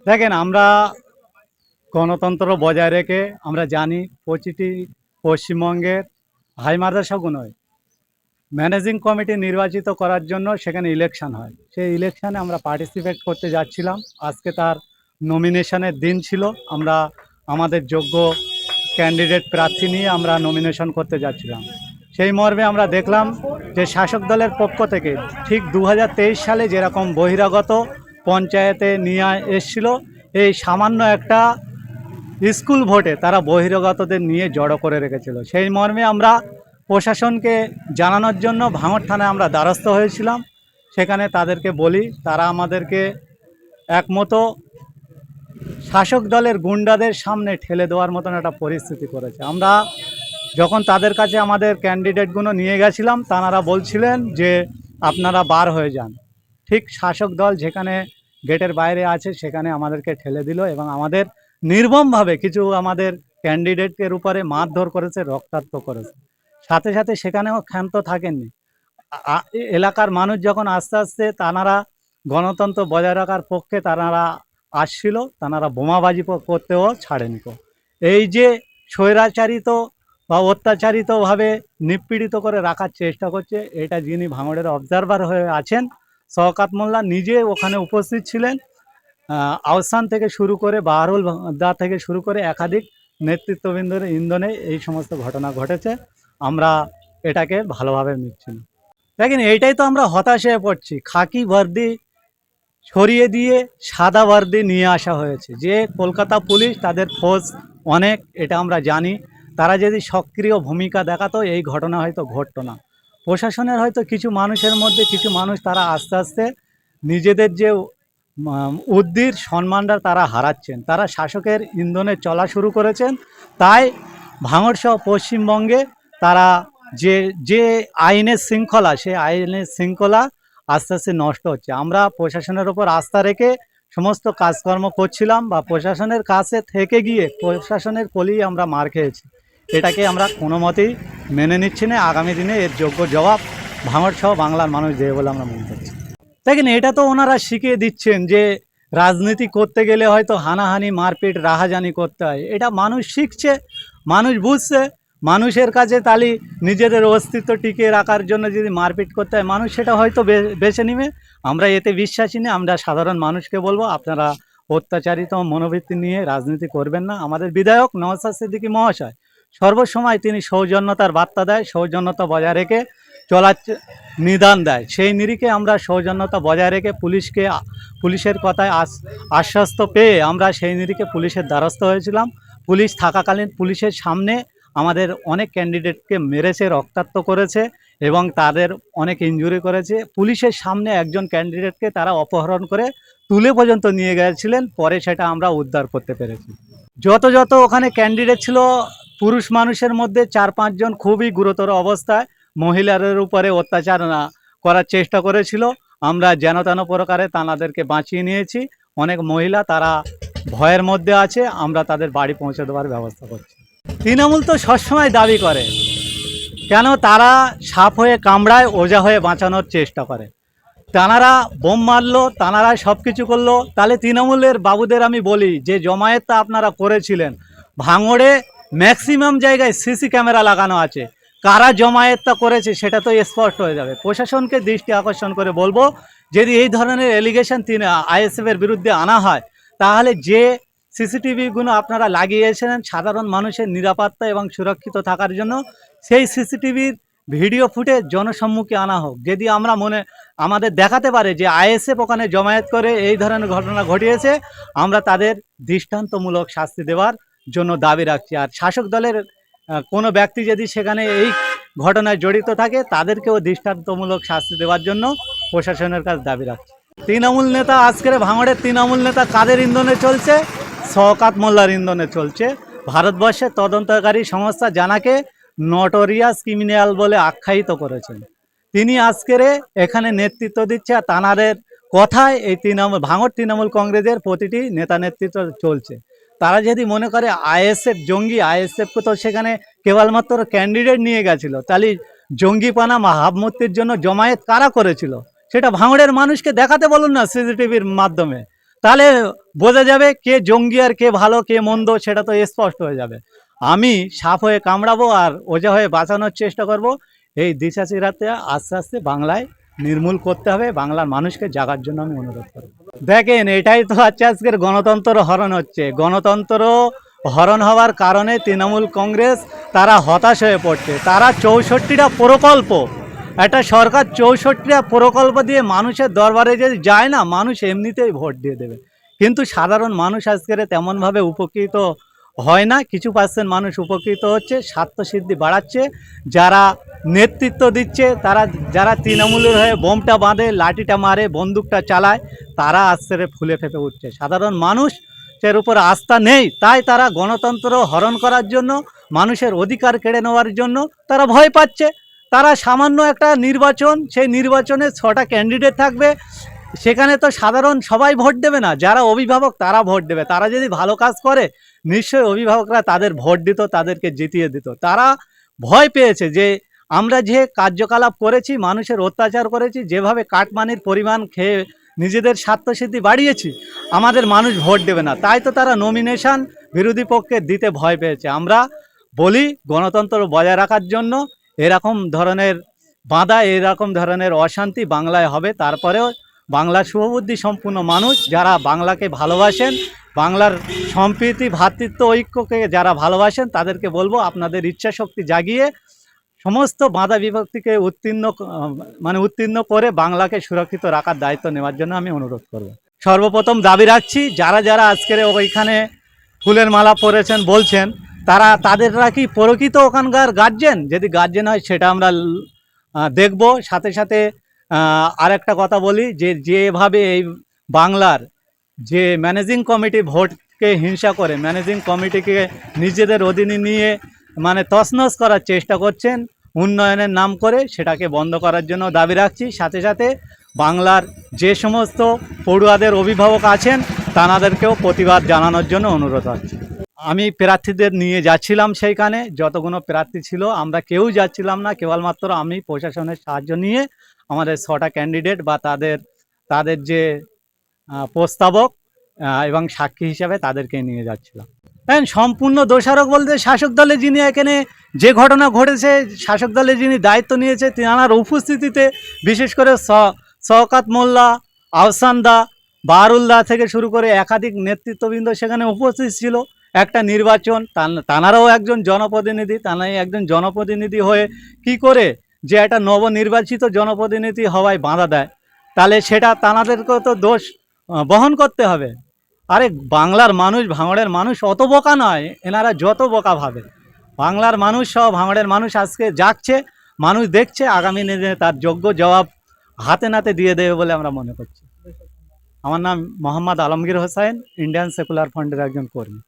দেখেন, আমরা গণতন্ত্র বজায় রেখে আমরা জানি প্রতিটি পশ্চিমবঙ্গের হাই মাদ্রাসাগুলোয় ম্যানেজিং কমিটি নির্বাচিত করার জন্য সেখানে ইলেকশন হয়। সেই ইলেকশনে আমরা পার্টিসিপেট করতে যাচ্ছিলাম। আজকে তার নমিনেশনের দিন ছিল। আমরা আমাদের যোগ্য ক্যান্ডিডেট প্রার্থী নিয়ে আমরা নমিনেশন করতে যাচ্ছিলাম। সেই মর্মে আমরা দেখলাম যে শাসক দলের পক্ষ থেকে ঠিক 2023 সালে যেরকম বহিরাগত পঞ্চায়েতে নিয়ে এসছিল, এই সামান্য একটা স্কুল ভোটে তারা বহিরাগতদের নিয়ে জড়ো করে রেখেছিল। সেই মর্মে আমরা প্রশাসনকে জানানোর জন্য ভাঙড় থানায় আমরা দ্বারস্থ হয়েছিলাম। সেখানে তাদেরকে বলি, তারা আমাদেরকে একমতো শাসক দলের গুন্ডাদের সামনে ঠেলে দেওয়ার মতন একটা পরিস্থিতি করেছে। আমরা যখন তাদের কাছে আমাদের ক্যান্ডিডেটগুলো নিয়ে গেছিলাম, তারা বলছিলেন যে আপনারা বার হয়ে যান। ঠিক শাসক দল যেখানে গেটের বাইরে আছে সেখানে আমাদেরকে ঠেলে দিল এবং আমাদের নির্মমভাবে কিছু আমাদের ক্যান্ডিডেটের উপরে মারধর করেছে, রক্তাক্ত করেছে। সাথে সাথে সেখানেও ক্ষান্ত থাকেননি। এলাকার মানুষ যখন আস্তে আস্তে তারা গণতন্ত্র বজায় রাখার পক্ষে তারা আসছিল, তারা বোমাবাজি করতেও ছাড়েনি। এই যে স্বৈরাচারিত বা অত্যাচারিতভাবে নিপীড়িত করে রাখার চেষ্টা করছে, এটা যিনি ভাঙড়ের অবজারভার হয়ে আছেন শওকত মোল্লা নিজে ওখানে উপস্থিত ছিলেন। আহসান থেকে শুরু করে বাহারুল দা থেকে শুরু করে একাধিক নেতৃত্ববৃন্দের ইন্ধনে এই সমস্ত ঘটনা ঘটেছে। আমরা এটাকে ভালোভাবে নিচ্ছি না। দেখেন, এইটাই তো আমরা হতাশ হয়ে পড়ছি। খাকি বর্দি সরিয়ে দিয়ে সাদা বর্দি নিয়ে আসা হয়েছে। যে কলকাতা পুলিশ তাদের ফোর্স অনেক, এটা আমরা জানি। তারা যদি সক্রিয় ভূমিকা দেখাতো এই ঘটনা হয়তো ঘটতো না। প্রশাসনের হয়তো কিছু মানুষের মধ্যে কিছু মানুষ তারা আস্তে আস্তে নিজেদের যে উদ্দির সম্মানটা তারা হারাচ্ছেন। তারা শাসকের ইন্ধনে চলা শুরু করেছেন। তাই ভাঙড় সহ পশ্চিমবঙ্গে তারা যে যে আইনের শৃঙ্খলা, সেই আইনের শৃঙ্খলা আস্তে আস্তে নষ্ট হচ্ছে। আমরা প্রশাসনের ওপর আস্থা রেখে সমস্ত কাজকর্ম করছিলাম, বা প্রশাসনের কাছে থেকে গিয়ে প্রশাসনের কলেই আমরা মার খেয়েছি। এটাকে আমরা কোনো মতেই মেনে নিচ্ছি না। আগামী দিনে এর যোগ্য জবাব ভাঙড় সহ বাংলার মানুষ দেবে বলে আমরা মনে করছি। দেখেন, এটা তো ওনারা শিখিয়ে দিচ্ছেন যে রাজনীতি করতে গেলে হয়তো হানাহানি, মারপিট, রাহাজানি করতে হয়। এটা মানুষ শিখছে, মানুষ বুঝছে। মানুষের কাছে তালি নিজেদের অস্তিত্ব টিকিয়ে রাখার জন্য যদি মারপিট করতে হয়, মানুষ সেটা হয়তো বেছে নিবে। আমরা এতে বিশ্বাসী না। আমরা সাধারণ মানুষকে বলবো, আপনারা অত্যাচারিত মনোবৃত্তি নিয়ে রাজনীতি করবেন না। আমাদের বিধায়ক নওশাদ সিদ্দিকী মহাশয় সর্বসময় তিনি সৌজন্যতার বার্তা দেয়, সৌজন্যতা বজায় রেখে চলার নিদান দেয়। সেই নিরিখে আমরা সৌজন্যতা বজায় রেখে পুলিশের কথায় আশ্বস্ত পেয়ে আমরা সেই নিরিখে পুলিশের দ্বারস্থ হয়েছিলাম। পুলিশ থাকাকালীন পুলিশের সামনে আমাদের অনেক ক্যান্ডিডেটকে মেরেছে, রক্তাক্ত করেছে এবং তাদের অনেক ইনজুরি করেছে। পুলিশের সামনে একজন ক্যান্ডিডেটকে তারা অপহরণ করে তুলে পর্যন্ত নিয়ে গিয়েছিলেন। পরে সেটা আমরা উদ্ধার করতে পেরেছি। যত ওখানে ক্যান্ডিডেট ছিল, পুরুষ মানুষের মধ্যে 4-5 জন খুবই গুরুতর অবস্থায় মহিলাদের উপরে অত্যাচার করার চেষ্টা করেছিল। আমরা যেন তেন প্রকারে তাদেরকে বাঁচিয়ে নিয়েছি। অনেক মহিলা তারা ভয়ের মধ্যে আছে, আমরা তাদের বাড়ি পৌঁছে দেওয়ার ব্যবস্থা করছি। তৃণমূল তো সবসময় দাবি করে, কেন তারা সাপ হয়ে কামড়ায়, ওজা হয়ে বাঁচানোর চেষ্টা করে। তানারা বোম মারলো, তানারা সব কিছু করলো। তাহলে তৃণমূলের বাবুদের আমি বলি যে জমায়েতটা আপনারা করেছিলেন, ভাঙড়ে ম্যাক্সিমাম জায়গায় সিসি ক্যামেরা লাগানো আছে। কারা জমায়েতটা করেছে সেটা তো স্পষ্ট হয়ে যাবে। প্রশাসনকে দৃষ্টি আকর্ষণ করে বলবো, যদি এই ধরনের এলিগেশন আইএসএফের বিরুদ্ধে আনা হয়, তাহলে যে সিসিটিভিগুলো আপনারা লাগিয়েছিলেন সাধারণ মানুষের নিরাপত্তা এবং সুরক্ষিত থাকার জন্য, সেই সিসিটিভির ভিডিও ফুটেজ জনসম্মুখে আনা হোক। যদি আমরা আমাদের দেখাতে পারে যে আইএসএফ ওখানে জমায়েত করে এই ধরনের ঘটনা ঘটিয়েছে, আমরা তাদের দৃষ্টান্তমূলক শাস্তি দেওয়ার জন্য দাবি রাখছি। আর শাসক দলের কোনো ব্যক্তি যদি সেখানে এই ঘটনায় জড়িত থাকে, তাদেরকেও দৃষ্টান্তমূলক শাস্তি দেওয়ার জন্য প্রশাসনের কাছে দাবি রাখছি। তৃণমূল নেতা, আজকের ভাঙড়ের তৃণমূল নেতা কাদের ইন্ধনে চলছে? শওকত মোল্লার ইন্ধনে চলছে। ভারতবর্ষের তদন্তকারী সংস্থা জানাকে নটোরিয়াস ক্রিমিনাল বলে আখ্যায়িত করেছেন। তিনি আজকের এখানে নেতৃত্ব দিচ্ছে। আর তানাদের কথায় এই ভাঙড় তৃণমূল কংগ্রেসের প্রতিটি নেতা নেতৃত্ব চলছে। তারা যদি মনে করে আইএসএফ জঙ্গি, আইএসএফকে তো সেখানে কেবলমাত্র ক্যান্ডিডেট নিয়ে গেছিল, তাহলে জঙ্গিপানা ভাবমূর্তির জন্য জমায়েত কারা করেছিল সেটা ভাঙড়ের মানুষকে দেখাতে বলুন না সিসিটিভির মাধ্যমে। তাহলে বোঝা যাবে কে জঙ্গি আর কে ভালো কে মন্দ, সেটা তো স্পষ্ট হয়ে যাবে। আমি সাপ হয়ে কামড়াবো আর ওঝা হয়ে বাঁচানোর চেষ্টা করব। এই দিশাচিরাতে আস্তে আস্তে বাংলায় নির্মূল করতে হবে, বাংলার মানুষকে জাগার জন্য আমি অনুরোধ করব। দেখেন, এটাই তো হচ্ছে আজকের গণতন্ত্র হরণ হচ্ছে। গণতন্ত্র হরণ হওয়ার কারণে তৃণমূল কংগ্রেস তারা হতাশ হয়ে পড়ছে। তারা 64টা প্রকল্প, একটা সরকার 64টা প্রকল্প দিয়ে মানুষের দরবারে যদি যায় না, মানুষ এমনিতেই ভোট দিয়ে দেবে। কিন্তু সাধারণ মানুষ আজকের তেমনভাবে উপকৃত হয় না। কিছু পার্সেন্ট মানুষ উপকৃত হচ্ছে, স্বার্থসিদ্ধি বাড়াচ্ছে। যারা নেতৃত্ব দিচ্ছে, তারা যারা তৃণমূলের হয়ে বোমটা বাঁধে, লাঠিটা মারে, বন্দুকটা চালায়, তারা আজকের ফুলে ফেপে উঠছে। সাধারণ মানুষের উপর আস্থা নেই, তাই তারা গণতন্ত্র হরণ করার জন্য, মানুষের অধিকার কেড়ে নেওয়ার জন্য তারা ভয় পাচ্ছে। তারা সামান্য একটা নির্বাচন, সেই নির্বাচনে 6টা ক্যান্ডিডেট থাকবে, সেখানে তো সাধারণ সবাই ভোট দেবে না। যারা অভিভাবক তারা ভোট দেবে। তারা যদি ভালো কাজ করে নিশ্চয়ই অভিভাবকরা তাদের ভোট দিত, তাদেরকে জিতিয়ে দিত। তারা ভয় পেয়েছে যে আমরা যে কার্যকলাপ করেছি, মানুষের অত্যাচার করেছি, যেভাবে কাটমানির পরিমাণ খেয়ে নিজেদের স্বার্থসিদ্ধি বাড়িয়েছি, আমাদের মানুষ ভোট দেবে না। তাই তো তারা নমিনেশন বিরোধী পক্ষে দিতে ভয় পেয়েছে। আমরা বলি গণতন্ত্র বজায় রাখার জন্য এরকম ধরনের বাধা, এরকম ধরনের অশান্তি বাংলায় হবে। তারপরেও বাংলার শুভবুদ্ধি সম্পূর্ণ মানুষ যারা বাংলাকে ভালোবাসেন, বাংলার সম্প্রীতি ভ্রাতৃত্ব ঐক্যকে যারা ভালোবাসেন, তাদেরকে বলবো আপনাদের ইচ্ছা শক্তি জাগিয়ে সমস্ত বাধা বিপত্তিকে উত্তীর্ণ করে বাংলাকে সুরক্ষিত রাখার দায়িত্ব নেওয়ার জন্য আমি অনুরোধ করব। সর্বপ্রথম দাবি রাখছি, যারা যারা আজকের ওইখানে ফুলের মালা পরেছেন বলছেন, তাদেররা কি প্রকৃত ওখানকার গার্জেন? যদি গার্জেন হয় সেটা আমরা দেখব। সাথে সাথে আরেকটা কথা বলি, যেভাবে এই বাংলার যে ম্যানেজিং কমিটি ভোটকে হিংসা করে, ম্যানেজিং কমিটিকে নিজেদের অধীনে নিয়ে তছনছ করার চেষ্টা করছেন উন্নয়নের নাম করে, সেটাকে বন্ধ করার জন্য দাবি রাখছি। সাথে সাথে বাংলার যে সমস্ত পড়ুয়াদের অভিভাবক আছেন তাদেরকেও প্রতিবাদ জানানোর জন্য অনুরোধ হচ্ছে। আমি প্রার্থীদের নিয়ে যাচ্ছিলাম, সেইখানে যতগুলো প্রার্থী ছিল আমরা কেউ যাচ্ছিলাম না, কেবলমাত্র আমি প্রশাসনের সাহায্য নিয়ে আমাদের 6টা ক্যান্ডিডেট বা তাদের যে প্রস্তাবক এবং সাক্ষী হিসাবে তাদেরকে নিয়ে যাচ্ছিলাম। হ্যাঁ, সম্পূর্ণ দোষারোপ বলতে শাসক দলে যিনি এখানে যে ঘটনা ঘটেছে, শাসক দলে যিনি দায়িত্ব নিয়েছে তেনার উপস্থিতিতে, বিশেষ করে শওকত মোল্লা, আহসান দা, বাহারুল দা থেকে শুরু করে একাধিক নেতৃত্ববৃন্দ সেখানে উপস্থিত ছিল। একটা নির্বাচন, তানারাও একজন জনপ্রতিনিধি, তানাই একজন জনপ্রতিনিধি হয়ে কি করে যে একটা নবনির্বাচিত জনপ্রতিনিধি হওয়ায় বাধা দেয়, তাহলে সেটা তানাদেরকেও তো দোষ বহন করতে হবে। আরে বাংলার মানুষ, ভাঙড়ের মানুষ অত বোকা নয়, এনারা যত বোকা ভাবে। বাংলার মানুষ সহ ভাঙড়ের মানুষ আজকে জাগছে, মানুষ দেখছে, আগামী দিনে তার যোগ্য জবাব হাতে নাতে দিয়ে দেবে বলে আমরা মনে করছি। আমার নাম মোহাম্মদ আলমগীর হোসেন, ইন্ডিয়ান সেকুলার ফ্রন্টের একজন কর্মী।